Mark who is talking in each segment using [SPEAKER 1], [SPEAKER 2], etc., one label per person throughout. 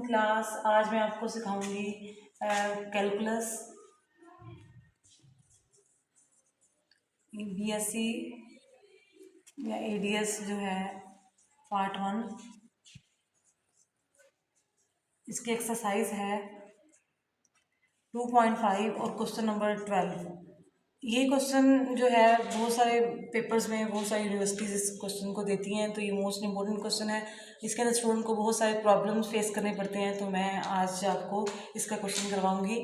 [SPEAKER 1] Class. आज मैं आपको सिखाऊंगी कैलकुलस बीएससी या एडीएस जो है पार्ट 1। इसकी एक्सरसाइज है 2.5 और क्वेश्चन नंबर 12। ये क्वेश्चन जो है बहुत सारे पेपर्स में, बहुत सारी यूनिवर्सिटीज़ इस क्वेश्चन को देती हैं, तो ये मोस्ट इम्पोर्टेंट क्वेश्चन है। इसके अंदर स्टूडेंट को बहुत सारे प्रॉब्लम्स फेस करने पड़ते हैं, तो मैं आज आपको इसका क्वेश्चन करवाऊंगी।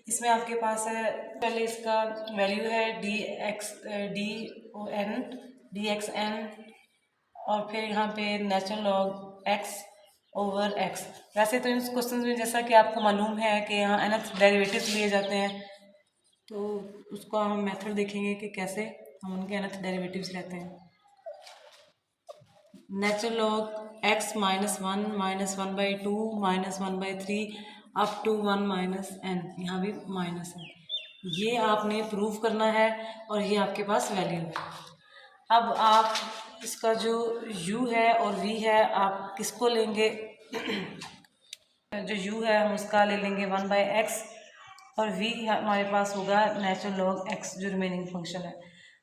[SPEAKER 1] इसमें आपके पास है, पहले इसका वैल्यू है डी एक्स एन और फिर यहाँ पे natural log x over x. वैसे तो इन क्वेश्चन में जैसा कि आपको मालूम है कि यहाँ nth डेरिवेटिव्स लिए जाते हैं, तो उसको हम मेथड देखेंगे कि कैसे हम उनके nth डेरिवेटिव्स लेते हैं। Natural log x -1 -1/2 -1/3 up to 1 minus n, यहाँ भी माइनस है। ये आपने प्रूव करना है और ये आपके पास वैल्यू है। अब आप इसका जो u है और v है, आप किसको लेंगे? जो u है हम उसका ले लेंगे 1/x और v हमारे पास होगा नेचुरल लॉग x, जो रिमेनिंग फंक्शन है।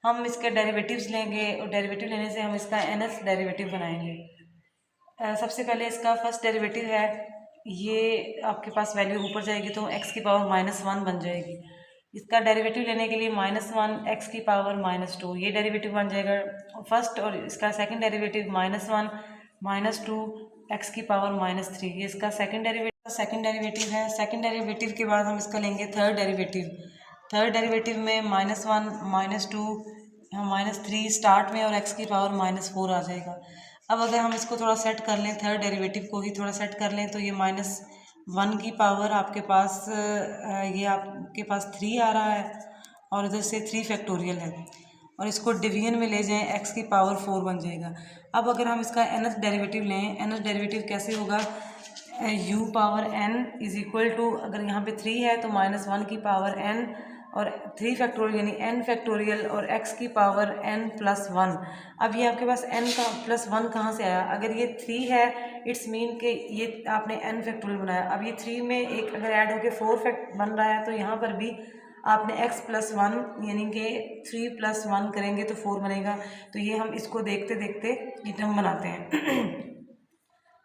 [SPEAKER 1] हम इसके डेरिवेटिव्स लेंगे और डेरिवेटिव लेने से हम इसका nth डेरिवेटिव बनाएंगे। सबसे पहले इसका फर्स्ट डेरिवेटिव है, ये आपके पास वैल्यू ऊपर जाएगी तो x की पावर -1 बन जाएगी। इसका डेरिवेटिव लेने के लिए -1 x की पावर -2, ये डेरिवेटिव बन जाएगा फर्स्ट। और इसका सेकंड डेरिवेटिव -1 -2 x की पावर -3, ये इसका सेकंड डेरिवेटिव है। सेकंड डेरिवेटिव के बाद हम इसका लेंगे थर्ड डेरिवेटिव में -1 -2 -3 स्टार्ट में और x की पावर -4 आ जाएगा। अब अगर हम इसको थोड़ा सेट कर लें, थर्ड डेरिवेटिव को ही थोड़ा सेट कर लें, तो ये -1 की पावर आपके पास ये आपके पास 3 आ रहा है और इधर से 3 फैक्टोरियल है, और इसको डिवीजन में ले जाएं, x की पावर 4 बन जाएगा। अब अगर हम इसका nth डेरिवेटिव लें, nth डेरिवेटिव कैसे होगा? u power n is equal to, अगर यहाँ पे 3 है तो -1 की पावर n और 3 फैक्टोरियल यानी n फैक्टोरियल और x की पावर n+1। अब ये आपके पास n का +1 कहाँ से आया? अगर ये 3 है, इट्स मीन कि ये आपने n फैक्टोरियल बनाया। अब ये 3 में एक अगर ऐड होके 4 फैक्ट बन रहा है, तो यहाँ पर भी आपने x+1 यानी कि 3+1 करेंगे तो 4 बनेगा। तो ये हम इसको देखते देखते ये टर्म बनाते हैं।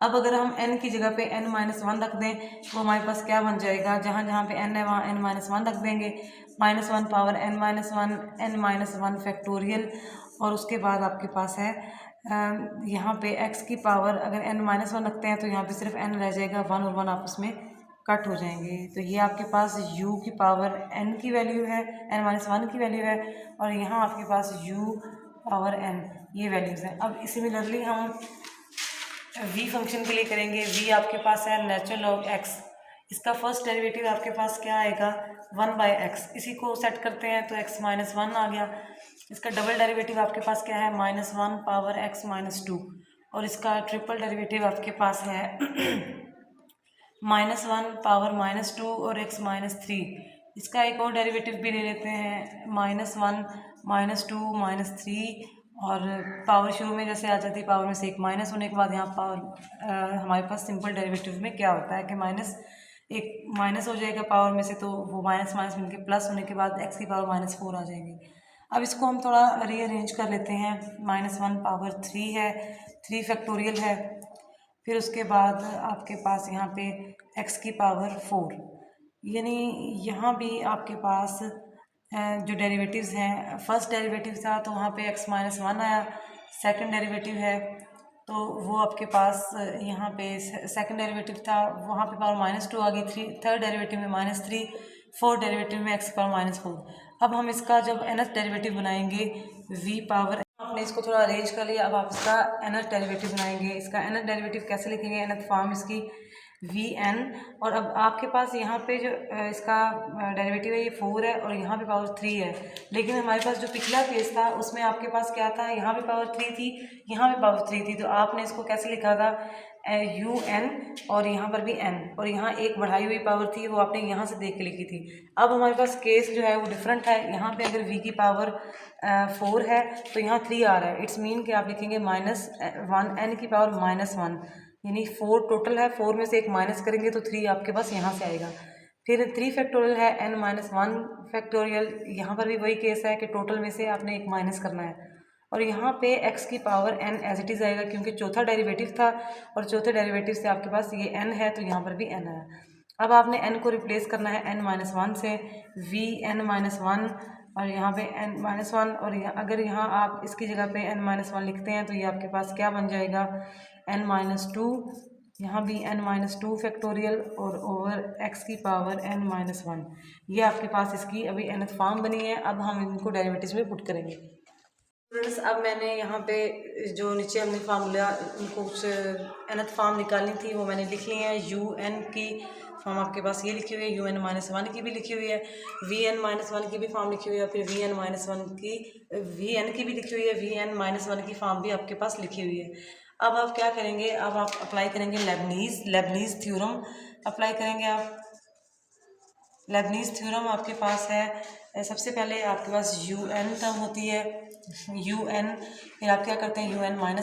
[SPEAKER 1] अब अगर हम n की जगह पे n-1 रख दें तो हमारे पास क्या बन जाएगा? जहाँ जहाँ पे n है वहाँ n-1 रख देंगे। -1 पावर n-1 फैक्टोरियल, और उसके बाद आपके पास है यहाँ पे x की पावर, अगर n-1 रखते हैं तो यहाँ पे सिर्फ n रह जाएगा, 1 और 1 आपस में कट हो जाएंगे। तो ये आपके पास u की पावर n की वैल्यू है, n-1 की वैल्यू है, और यहाँ आपके पास u पावर n ये वैल्यूज़ हैं। अब सिमिलरली हम v फंक्शन के लिए करेंगे। v आपके पास है नेचुरल लॉग x, इसका फर्स्ट डेरिवेटिव आपके पास क्या आएगा? 1/x। इसी को सेट करते हैं तो x -1 आ गया। इसका डबल डेरिवेटिव आपके पास क्या है? -1 पावर x -2, और इसका ट्रिपल डेरिवेटिव आपके पास है -1 पावर -2 और x -3। इसका एक और डेरिवेटिव भी ले लेते हैं, -1 -2 -3, और पावर शुरू में जैसे आ जाती है, पावर में से एक माइनस होने के बाद यहाँ पावर हमारे पास सिंपल डेरिवेटिव में क्या होता है कि एक माइनस हो जाएगा पावर में से, तो वो माइनस माइनस मिलके प्लस होने के बाद x की पावर -4 आ जाएगी। अब इसको हम थोड़ा रीअरेंज कर लेते हैं। -1 पावर 3 है, 3 फैक्टोरियल है, फिर उसके बाद आपके पास यहाँ पे x की पावर 4, यानी यहाँ भी आपके पास जो डेरिवेटिव्स हैं, फर्स्ट डेरिवेटिव था तो वहाँ पे x -1 आया। सेकंड डेरिवेटिव है तो वो आपके पास यहाँ पे सेकंड डेरिवेटिव था, वहाँ पे पावर -2 आ गई। थर्ड डेरिवेटिव में -3, फोर्थ डेरिवेटिव में x पावर -4। अब हम इसका जब nth डेरिवेटिव बनाएंगे, v पावर, आपने इसको थोड़ा अरेंज कर लिया। अब आप इसका nth डेरिवेटिव बनाएंगे। इसका nth डेरिवेटिव कैसे लिखेंगे? nth फॉर्म इसकी vn, और अब आपके पास यहाँ पे जो इसका डेरिवेटिव है ये 4 है और यहाँ पे पावर 3 है, लेकिन हमारे पास जो पिछला केस था उसमें आपके पास क्या था? यहाँ पे पावर 3 थी, यहाँ पे पावर 3 थी, तो आपने इसको कैसे लिखा था? un, और यहाँ पर भी n, और यहाँ एक बढ़ाई हुई पावर थी, वो आपने यहाँ से देख के लिखी थी। अब हमारे पास केस जो है वो डिफरेंट है। यहाँ पे अगर v की पावर 4 है तो यहाँ 3 आ रहा है, इट्स मीन कि आप लिखेंगे -1 n की पावर -1, यानी 4 टोटल है, 4 में से एक माइनस करेंगे तो 3 आपके पास यहाँ से आएगा। फिर 3 फैक्टोरियल है n-1 फैक्टोरियल, यहाँ पर भी वही केस है कि टोटल में से आपने एक माइनस करना है। और यहाँ पे x की power n as it is आएगा, क्योंकि चौथा डेरिवेटिव था और चौथे डेरिवेटिव से आपके पास ये n है तो यहाँ पर भी n आया। अब आपने n को रिप्लेस करना है n-1 से, v(n-1) और यहाँ पे n-1, और अगर यहाँ आप इसकी जगह पे n-1 लिखते हैं तो ये आपके पास क्या बन जाएगा, n-2, यहाँ भी n-2 फैक्टोरियल और ओवर x की पावर n-1। ये आपके पास इसकी अभी nth फॉर्म बनी है। अब हम इनको डेरिवेटिव्स में पुट करेंगे। स्टूडेंट्स, अब मैंने यहाँ पे जो नीचे हमने फार्मूला उनको कुछ nth फॉर्म निकालनी थी वो मैंने लिख ली है। un की फॉर्म आपके पास ये लिखी हुई है, un-1 की भी लिखी हुई है, vn-1 की भी फॉर्म लिखी हुई है, फिर vn की भी लिखी हुई है, vn-1 की फॉर्म भी आपके पास लिखी हुई है। अब आप क्या करेंगे, अब आप अप्लाई करेंगे लेबनीज़ थ्योरम अप्लाई करेंगे आप। लेबनीज़ थ्योरम आपके पास है, सबसे पहले आपके पास un टर्म होती है, un, फिर आप क्या करते हैं un-1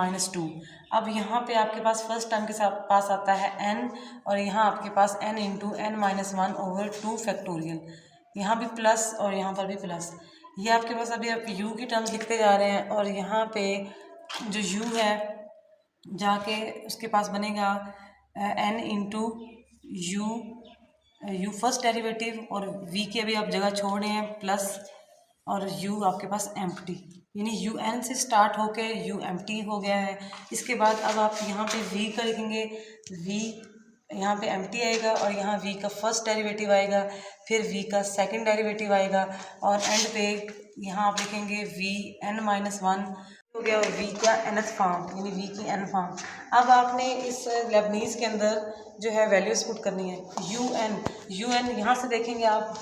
[SPEAKER 1] un-2। अब यहाँ पे आपके पास फर्स्ट टर्म के साथ पास आता है n, और यहाँ आपके पास n into n-1 over 2 factorial, यहाँ भी प्लस और यहाँ पर भी प्लस। ये आपके पास अभी आप u की टर्म्स लिखते जा रहे हैं, और यहाँ पे जो u है जाके उसके पास बनेगा n into u first derivative, और v की अभी आप जगह छोड़ रहे हैं प्लस, और u आपके पास एम्प्टी, यानी un से स्टार्ट होके u एम्प्टी हो गया है। इसके बाद अब आप यहाँ पे v का लिखेंगे, v यहाँ पे एम्प्टी आएगा और यहाँ v का फर्स्ट डेरिवेटिव आएगा, फिर v का सेकंड डेरिवेटिव आएगा, और एंड पे यहाँ आप लिखेंगे vn-1 हो गया, और v का nth फॉर्म यानी v की n फॉर्म। अब आपने इस लेबनीज़ के अंदर जो है वैल्यूज पुट करनी है। un यहाँ से देखेंगे आप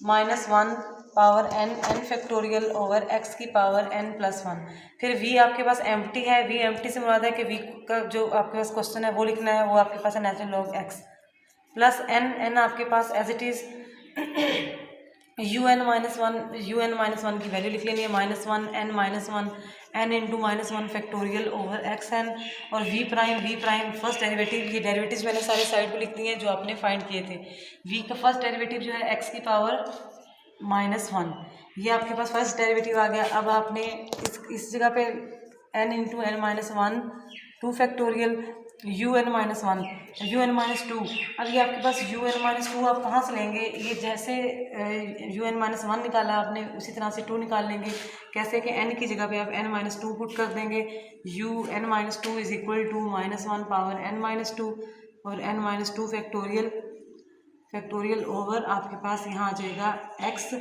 [SPEAKER 1] -1 power n factorial over x की पावर n+1। फिर v आपके पास एम्प्टी है, v एम्प्टी से मुराद है कि v का जो आपके पास क्वेश्चन है वो लिखना है, वो आपके पास है natural log x plus n आपके पास एज इट इज़ un-1 की वैल्यू लिख लेनी है, -1 n-1 n into -1 factorial over xn, और v प्राइम फर्स्ट डेरिवेटिव, ये डेरिवेटिव्स मैंने सारे साइड पे लिख दिए हैं जो आपने फाइंड किए थे। v का फर्स्ट डेरिवेटिव जो है x की पावर -1, ये आपके पास फर्स्ट डेरिवेटिव आ गया। अब आपने इस जगह पे n into n-1 2 factorial un-1 un-2। अब ये आपके पास un-2 आप कहाँ से लेंगे, ये जैसे un-1 निकाला आपने उसी तरह से 2 निकाल लेंगे। कैसे कि n की जगह पे आप n-2 पुट कर देंगे, un-2 is equal to -1 power n-2 और n-2 फैक्टोरियल ओवर आपके पास यहाँ आ जाएगा x।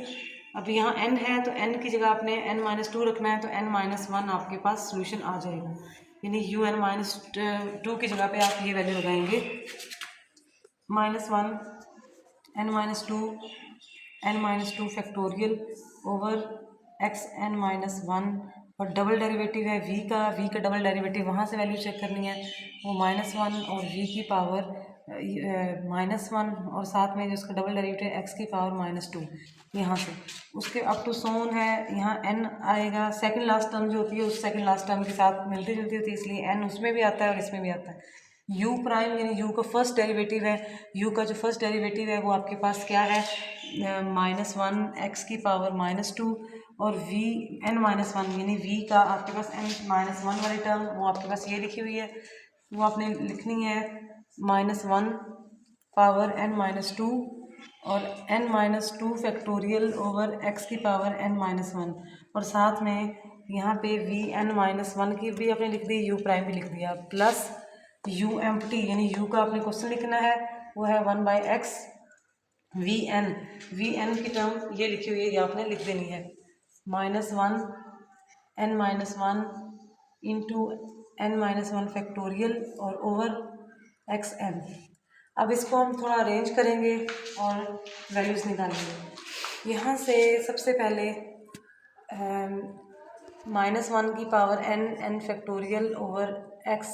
[SPEAKER 1] अब यहाँ n है तो n की जगह आपने n-2 रखना है, तो n-1 आपके पास सोल्यूशन आ जाएगा, यानी un-2 की जगह पे आप ये वैल्यू लगाएंगे, -1 n-2 factorial over x n-1, और डबल डेरिवेटिव है v का डबल डेरिवेटिव वहाँ से वैल्यू चेक करनी है, वो -1 और v की पावर -1 और साथ में जो उसका डबल डेरिवेटिव x की पावर -2, यहाँ से उसके अप टू सोन है। यहाँ n आएगा, सेकंड लास्ट टर्म जो होती है उस सेकंड लास्ट टर्म के साथ मिलती जुलती होती है, इसलिए n उसमें भी आता है और इसमें भी आता है। u प्राइम यानी u का फर्स्ट डेरिवेटिव है, u का जो फर्स्ट डेरिवेटिव है वो आपके पास क्या है, -1 x की पावर -2, और v n-1 यानी v का आपके पास n-1 वाली टर्म वो आपके पास ये लिखी हुई है, वो आपने लिखनी है -1 पावर n-2 और n-2 फैक्टोरियल ओवर x की पावर n-1, और साथ में यहाँ पे vn-1 की भी आपने लिख दी, u प्राइम भी लिख दिया, प्लस u एम्प्टी यानी u का आपने क्वेश्चन लिखना है, वो है 1/x vn की टर्म ये लिखी हुई है, ये आपने लिख देनी है, -1 n-1 इंटू n-1 फैक्टोरियल और ओवर xn। अब इसको हम थोड़ा अरेंज करेंगे और वैल्यूज़ निकालेंगे। यहाँ से सबसे पहले -1 की power n factorial over x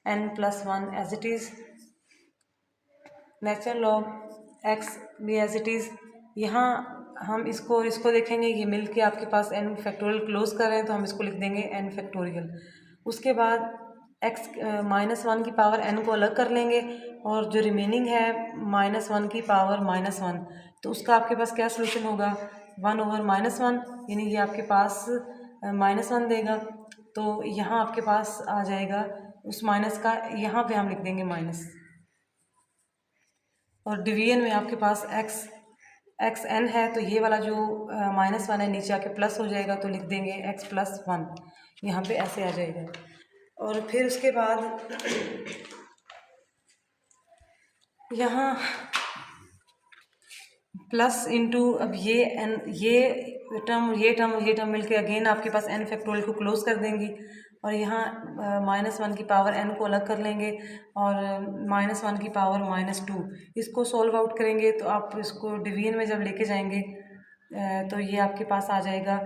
[SPEAKER 1] n+1 as it is, natural log x भी एज इट इज़। यहाँ हम इसको और इसको देखेंगे, ये मिल के आपके पास n फैक्टोरियल क्लोज कर रहे हैं तो हम इसको लिख देंगे n फैक्टोरियल, उसके बाद x -1 की पावर n को अलग कर लेंगे और जो रिमेनिंग है -1 की पावर -1, तो उसका आपके पास क्या सोल्यूशन होगा 1/-1, यानी ये आपके पास -1 देगा। तो यहाँ आपके पास आ जाएगा उस माइनस का, यहाँ पे हम लिख देंगे माइनस, और डिवीजन में आपके पास एक्स एन है, तो ये वाला जो -1 है नीचे आके प्लस हो जाएगा, तो लिख देंगे x+1, यहाँ पे ऐसे आ जाएगा। और फिर उसके बाद यहाँ प्लस इंटू, अब ये एन, ये टर्म मिलके अगेन आपके पास n फैक्टोरियल को क्लोज कर देंगी, और यहाँ -1 की पावर n को अलग कर लेंगे और -1 की पावर -2, इसको सॉल्व आउट करेंगे। तो आप इसको डिवीजन में जब लेके जाएंगे तो ये आपके पास आ जाएगा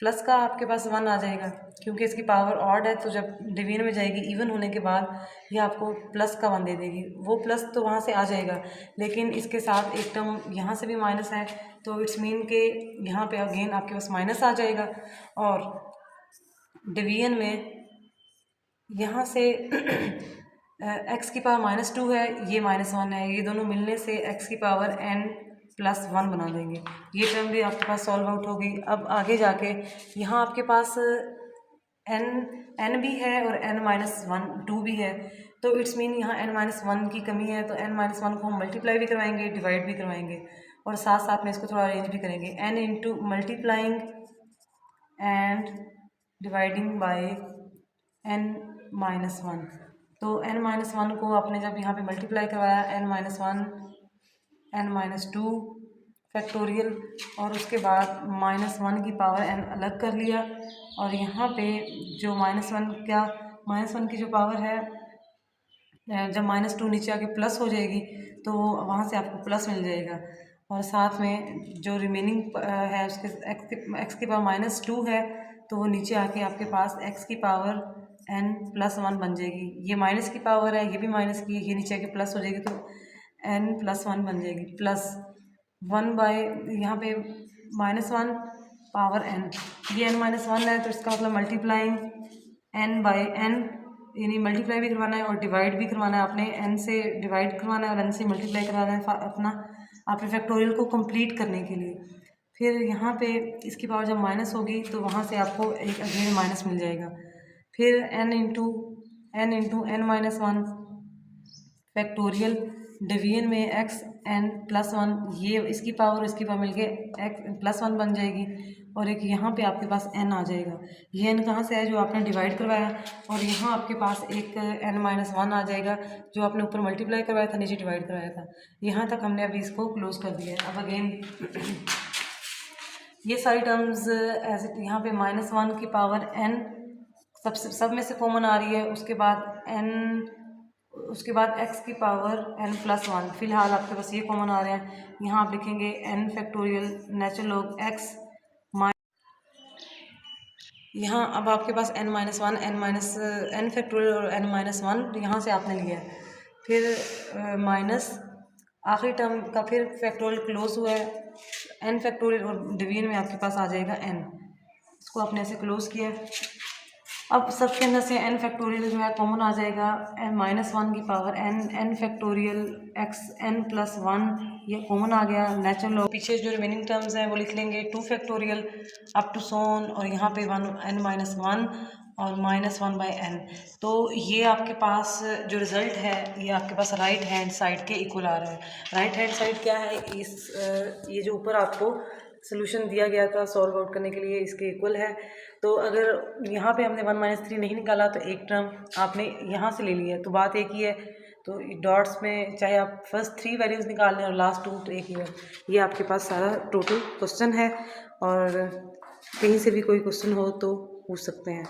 [SPEAKER 1] प्लस का आपके पास 1 आ जाएगा, क्योंकि इसकी पावर ऑड है, तो जब डिवीजन में जाएगी इवन होने के बाद ये आपको प्लस का 1 दे देगी। वो प्लस तो वहाँ से आ जाएगा, लेकिन इसके साथ एक टर्म यहाँ से भी माइनस है, तो इट्स मीन के यहाँ पे अगेन आपके पास माइनस आ जाएगा। और डिवीजन में यहाँ से x की पावर -2 है, ये -1 है, ये दोनों मिलने से x की पावर n+1 बना देंगे। ये टर्म भी आपके पास सॉल्व आउट होगी। अब आगे जाके यहाँ आपके पास n भी है और n-2 भी है, तो इट्स मीन यहाँ n-1 की कमी है, तो n-1 को हम मल्टीप्लाई भी करवाएंगे, डिवाइड भी करवाएंगे, और साथ साथ में इसको थोड़ा अरेंज भी करेंगे। n into multiplying and dividing by n-1, तो n-1 को आपने जब यहाँ पे मल्टीप्लाई करवाया n-1 n-2 फैक्टोरियल, और उसके बाद -1 की पावर n अलग कर लिया, और यहाँ पे जो -1 की जो पावर है, जब -2 नीचे आके प्लस हो जाएगी तो वहाँ से आपको प्लस मिल जाएगा, और साथ में जो रिमेनिंग है उसके x की पावर -2 है, तो वो नीचे आके आपके पास x की पावर n+1 बन जाएगी। ये माइनस की पावर है, ये भी माइनस की, ये नीचे आके प्लस हो जाएगी, तो n+1 बन जाएगी, प्लस 1 बाय यहाँ पे -1 पावर n, ये n-1 है, तो इसका मतलब मल्टीप्लाइंग n बाय n, यानी मल्टीप्लाई भी करवाना है और डिवाइड भी करवाना है। आपने n से डिवाइड करवाना है और n से मल्टीप्लाई करवाना है अपना आपने फैक्टोरियल को कंप्लीट करने के लिए। फिर यहाँ पे इसकी पावर जब माइनस होगी तो वहाँ से आपको एक अगेन माइनस मिल जाएगा। फिर n into n-1 factorial, division में x(n+1), ये इसकी पावर मिलके x+1 बन जाएगी, और एक यहाँ पे आपके पास n आ जाएगा। ये n कहाँ से है, जो आपने डिवाइड करवाया, और यहाँ आपके पास एक n-1 आ जाएगा जो आपने ऊपर मल्टीप्लाई करवाया था, नीचे डिवाइड करवाया था। यहाँ तक हमने अभी इसको क्लोज कर दिया है। अब अगेन ये सारी टर्म्स एज यहाँ पे -1 की पावर n सब में से कॉमन आ रही है, उसके बाद x की पावर n+1, फिलहाल आपके पास ये कॉमन आ रहे हैं। यहाँ आप लिखेंगे n factorial natural log x, यहाँ अब आपके पास n-1 n फैक्टोरियल और n-1 यहाँ से आपने लिया है, फिर माइनस आखिरी टर्म का फिर फैक्टोरियल क्लोज हुआ है n फैक्टोरियल, और डिवीजन में आपके पास आ जाएगा n, इसको आपने ऐसे क्लोज किया। अब सबके अंदर से n फैक्टोरियल जो है कॉमन आ जाएगा, n-1 की power n factorial x n+1, ये कॉमन आ गया नेचुरल लॉग। पीछे जो रिमेनिंग टर्म्स हैं वो लिख लेंगे 2 फैक्टोरियल अप टू सोन, और यहाँ पे n-1 और -1/n। तो ये आपके पास जो रिज़ल्ट है ये आपके पास राइट हैंड साइड के इक्वल आ रहा है। राइट हैंड साइड क्या है, ये जो ऊपर आपको सोल्यूशन दिया गया था सॉल्व आउट करने के लिए, इसके इक्वल है। तो अगर यहाँ पे हमने 1 - 3 नहीं निकाला तो एक टर्म आपने यहाँ से ले लिया है, तो बात एक ही है। तो डॉट्स में चाहे आप फर्स्ट 3 वैल्यूज़ निकाल लें और लास्ट 2, तो एक ही है। ये आपके पास सारा टोटल क्वेश्चन है, और कहीं से भी कोई क्वेश्चन हो तो पूछ सकते हैं।